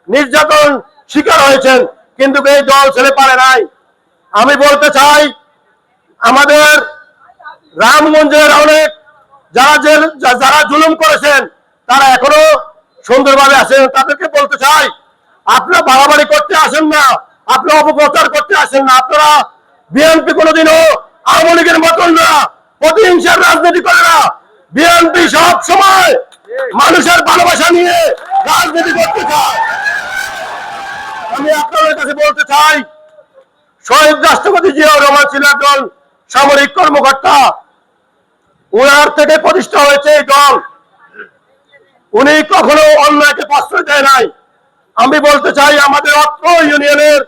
নির্যাতন শিকার হয়েছেন, কিন্তু এই দল ছেড়ে পারে নাই। আমি বলতে চাই, আমাদের রামগঞ্জের অনেক যারা জুলুম করেছেন তারা এখনো সুন্দরভাবে আছেন। তাদেরকে বলতে চাই, আপনারা বাড়াবাড়ি করতে আসেন না, আপনারা অপপ্রচার করতে আসেন না। আপনারা বিএনপি কোনোদিনও আওয়ামী লীগের মতন না, প্রতিহিংসার রাজনীতি করে না। বিএনপি সব সময় মানুষের ভালোবাসা নিয়ে রাজনীতি করতে চায়। আমি আপনাদের কাছে বলতে চাই, শহীদ রাষ্ট্রপতি জিয়াউর রহমান ছিলেন একজন সামরিক কর্মকর্তা, ওনার থেকে প্রতিষ্ঠা হয়েছে এই দল। উনি কখনো অন্যায়কে প্রশ্রয় দেয় নাই। আমি বলতে চাই, আমাদের অত্র ইউনিয়নের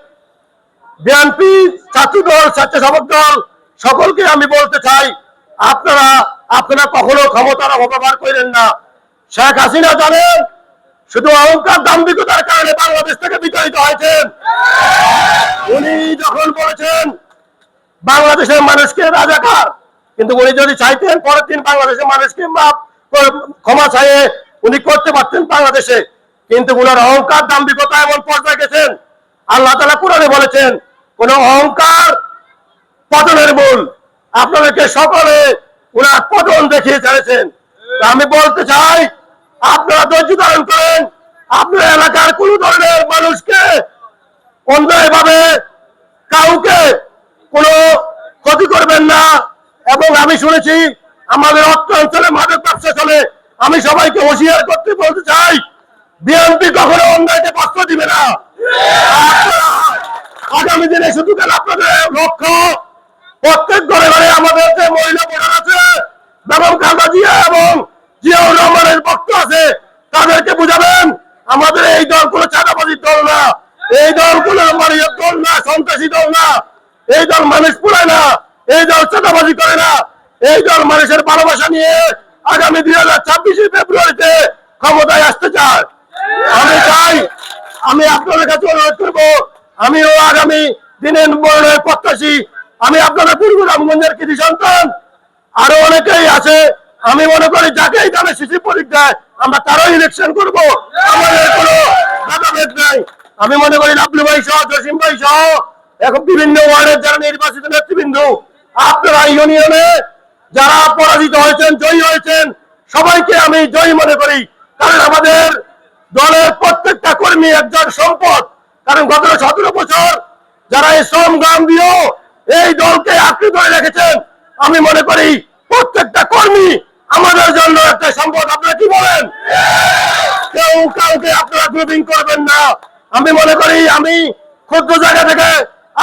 বিএনপি, ছাত্রদল, স্বেচ্ছাসেবক দল সকলকে আমি বলতে চাই, আপনারা কখনো ক্ষমতার অপব্যবহার করেন না। শেখ হাসিনা জানেন শুধু অহংকার দাম্ভিকতার কারণে বাংলাদেশ থেকে বিতাড়িত হয়েছেন। উনি যখন বলেছেন বাংলাদেশের মানুষকে রাজাকার, কিন্তু উনি যদি চাইতেন পরের দিন বাংলাদেশের মানুষকে ক্ষমা চাইয়ে উনি করতে পারতেন বাংলাদেশে, কিন্তু উনার অহংকার দাম্ভিকতা এমন পর্যায়ে গেছেন। আল্লাহ তাআলা কোরআনে বলেছেন, কোন অহংকার পতনের মূল। আপনাদেরকে সকলে উনার পতন দেখিয়ে ছেড়েছেন। আমি বলতে চাই, আপনারা ধৈর্য ধারণ করেন। আপনার এলাকার কোন ধরনের মানুষকে অন্যায়ভাবে কাউকে কোনো ক্ষতি করবেন না। এবং আমি শুনেছি আমাদের অত্র অঞ্চলে মাদক ব্যবসা চলে। আমি সবাইকে হুঁশিয়ার করতে বলতে চাই, বিএনপি কখনো অন্যায়কে প্রশ্রয় দিবে না। আগামী দিনে শুধু কেন আপনাদের লক্ষ্য, প্রত্যেক ঘরে ঘরে আমাদের যে মহিলা ভোটার আছে, বেগম খালেদা জিয়া এবং জিয়াউর রহমানের ভক্ত আছে, তাদেরকে বুঝাবেন আমাদের এই দল কোনো চাঁদাবাজির দল না, এই দল কোনো মারিয়ার দল না, সন্ত্রাসী দল না, এই দল মানুষ পুরায় না, এই দল চাঁদাবাজি করে না, এই দল মানুষের ভালোবাসা নিয়ে আগামী 2026 ফেব্রুয়ারিতে ক্ষমতায় আসতে চায়। আমি আপনাদের কাছে অনুরোধ করবো, আমিও আগামী দিনের মনোনয়নের প্রত্যাশী। আমি আপনাদের পূর্ব রামগঞ্জের কৃতি সন্তান, আরো অনেকেই আছে। আমি মনে করি যাকে এই দলের শিশু পরীক দেয় আমরা তারও ইলেকশন করবো, আমাদের কোনো ভেদাভেদ নাই। আমি মনে করি লাবলু ভাই সহ, জসিম ভাই সহ এখন বিভিন্ন ওয়ার্ডের যারা নির্বাচিত নেতৃবৃন্দ, আপনারা ইউনিয়নে যারা পরাজিত হয়েছেন, জয়ী হয়েছেন, সবাইকে আমি জয়ী মনে করি। কারণ আমাদের দলের প্রত্যেকটা কর্মী একজন সম্পদ। কারণ গত 17 বছর যারা এই শ্রম গ্রাম দিয়েও এই দলকে আঁকড়ে ধরে রেখেছেন, আমি মনে করি প্রত্যেকটা কর্মী আমাদের জন্য একটা সম্পদ। আপনারা কি বলেন? কেউ কাউকে আপনারা গ্রুপিং করবেন না। আমি মনে করি আমি ক্ষুদ্র জায়গা থেকে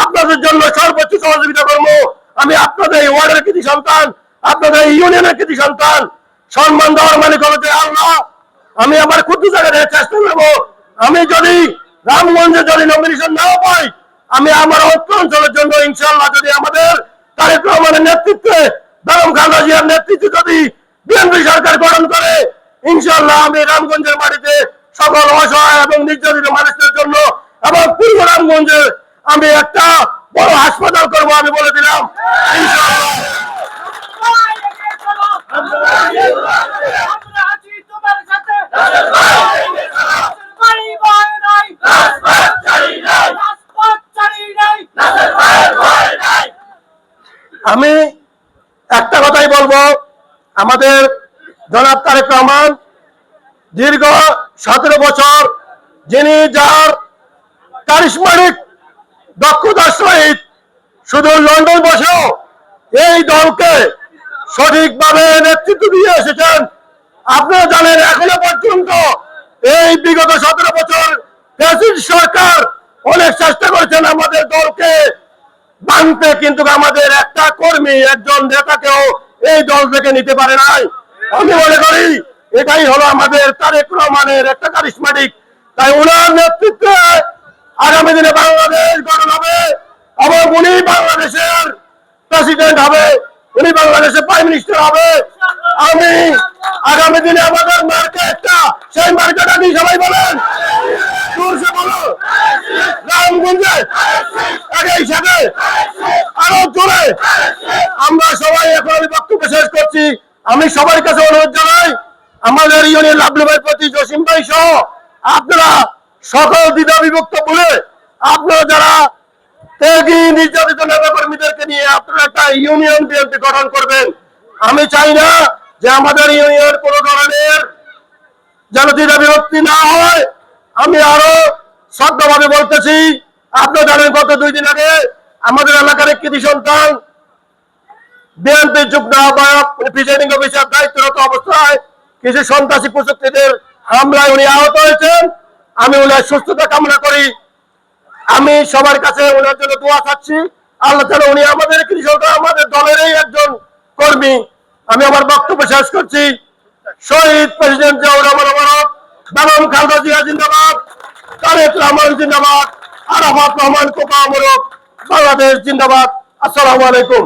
আপনাদের জন্য সর্বোচ্চ সহযোগিতা করবো। আমি আপনাদের এই ওয়ার্ডের কৃতি সন্তান, আপনাদের এই ইউনিয়নের কৃতি সন্তান, সম্মান দেওয়ার মালিক হচ্ছে আল্লাহ। আমি আমার ক্ষুদ্র জায়গা থেকে চেষ্টা করবো। আমি যদি রামগঞ্জে যদি নমিনেশন নাও পাই, আমি আমার অত্র অঞ্চলের জন্য ইনশাআল্লাহ, যদি আমাদের তারেক রহমানের নেতৃত্বে, বেগম খালেদা জিয়ার নেতৃত্বে যদি বিএনপি সরকার গঠন করে, ইনশাআল্লাহ আমি রামগঞ্জের মাটিতে সকল অসহায় এবং নির্যাতিত মানুষদের জন্য এবং পূর্ব রামগঞ্জে আমি একটা বড় হাসপাতাল করবো, আমি বলে দিলাম ইনশাআল্লাহ। আমি একটা কথাই বলবো, আমাদের জনাব তারেক রহমান দীর্ঘ 17 বছর, যিনি যার কারিশমাটিক দক্ষতার সহিত শুধু লন্ডন বসেও এই দলকে সঠিকভাবে নেতৃত্ব দিয়ে এসেছেন। আপনারা জানেন এখনো পর্যন্ত এই বিগত 17 বছর ফ্যাসিস্ট সরকার অনেক চেষ্টা করেছেন আমাদের দলকে ভাঙতে, কিন্তু আমাদের একটা কর্মী, একজন নেতাকেও এই দল থেকে নিতে পারে নাই। আমি মনে করি এটাই হলো আমাদের তারেক রহমানের একটা কারিশমাটিক। তাই ওনার নেতৃত্বে আগামী দিনে বাংলাদেশ গঠন হবে এবং উনি বাংলাদেশের প্রেসিডেন্ট হবে, উনি বাংলাদেশের প্রাইম মিনিস্টার হবে। আমি আগামী দিনে আমাদের মার্কেটটা, সেই মার্কেট আপনি সবাই বলেন, জোরসে বলো, রামগঞ্জে একই সাথে আরো জোরে। আমরা সবাই এখন আমি বক্তব্য শেষ করছি। আমি সবার কাছে অনুরোধ জানাই, আমাদের ইউনিয়ন লাবলু ভাইয়ের প্রতি, জসিম ভাই সহ আপনারা সকল দ্বিধা বিভক্ত বলে আপনারা যারা ত্যাগী নির্যাতিত নেতা কর্মীদেরকে নিয়ে আপনারা একটা ইউনিয়ন বিএনপি গঠন করবেন। আমি চাই না যে আমাদের ইউনিয়ন কোনো ধরনের যেন দ্বিধা বিভক্তি না হয়। আমি আরো শক্তভাবে বলতেছি, আপনারা জানেন গত 2 দিন আগে আমাদের এলাকার এক কৃতি সন্তান বিএনপি যুগ্ম আহ্বায়ক প্রিজাইডিং অফিসার দায়িত্বরত অবস্থায় কিছু সন্ত্রাসী কুচক্রীদের হামলায় উনি আহত হয়েছেন। আমি ওনার সুস্থতা কামনা করি। আমি সবার কাছে ওনার জন্য দোয়া চাচ্ছি। আল্লাহ তাআলা উনি আমাদের কৃষকরা আমাদের দলেরই একজন কর্মী। আমি আমার বক্তব্য শেষ করছি। শহীদ প্রেসিডেন্ট জিয়াউর রহমান আমানত, বেগম খালেদা জিয়া জিন্দাবাদ, তারেক রহমান জিন্দাবাদ, আরাফাত রহমান কোপা আমরক, বাংলাদেশ জিন্দাবাদ। আসসালামু আলাইকুম।